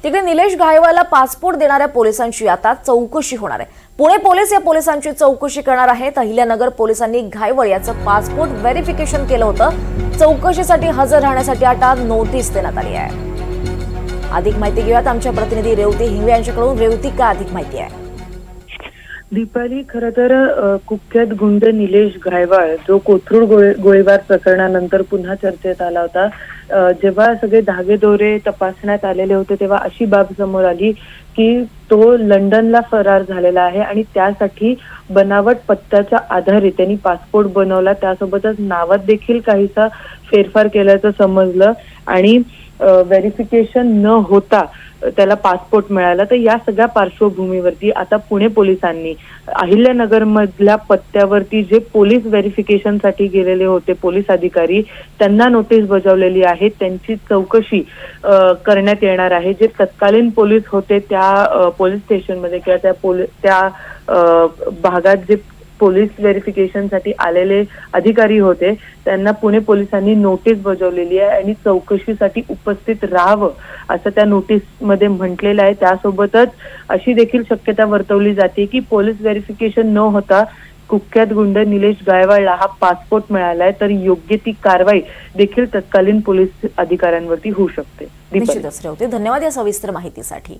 तिकडे निलेश घायवाला पासपोर्ट देणाऱ्या पोलिसांची आता चौकशी होणार आहे। पुणे पोलीस या पोलिसांची चौकशी करणार आहेत। अहिल्यानगर पोलिसांनी घायवळ याचं पासपोर्ट व्हेरिफिकेशन केलं होतं। चौकशीसाठी हजर राहण्यासाठी आता नोटीस देण्यात आली आहे। अधिक माहिती घेऊयात आमच्या प्रतिनिधी रेवती हिंगवे यांच्याकडून। रेवती, का अधिक माहिती आहे? दीपाली, खरं तर कुख्यात गुंड निलेश घायवाळ जो कोथरूड गोळीबार प्रकरणानंतर पुन्हा चर्चेत आला होता, जेव्हा सगळे धागेदोरे तपासण्यात आलेले होते तेव्हा अशी बाब समोर आली की तो लंडनला फरार झालेला आहे आणि त्यासाठी बनावट पत्त्याच्या आधारे त्यांनी पासपोर्ट बनवला। त्यासोबतच नावात देखील काहीसा फेरफार केल्याचं समजलं आणि व्हेरिफिकेशन न होता त्याला पासपोर्ट मिळाला। तर या सगळ्या पार्श्वभूमीवरती आता पुणे पोलिसांनी अहिल्यानगर मधल्या पत्त्यावरती जे पोलीस व्हेरिफिकेशनसाठी गेलेले होते पोलीस अधिकारी, त्यांना नोटीस बजावलेली आहे। त्यांची चौकशी करण्यात येणार आहे। जे तत्कालीन पोलीस होते त्या पोलीस स्टेशनमध्ये किंवा त्या भागात जे पोलीस व्हेरिफिकेशनसाठी आलेले अधिकारी होते त्यांना पुणे पोलिसांनी नोटीस बजावलेली आहे आणि चौकशीसाठी उपस्थित राहावं असं त्या नोटीसमध्ये म्हटलेलं आहे। त्यासोबतच अशी देखील शक्यता वर्तवली जाते की पोलीस व्हेरिफिकेशन न होता कुख्यात गुंड निलेश घायवाळला हा पासपोर्ट मिळालाय तर योग्य ती कारवाई देखील तत्कालीन पोलीस अधिकाऱ्यांवरती होऊ शकते। निश्चितच रेवती, धन्यवाद या सविस्तर माहितीसाठी।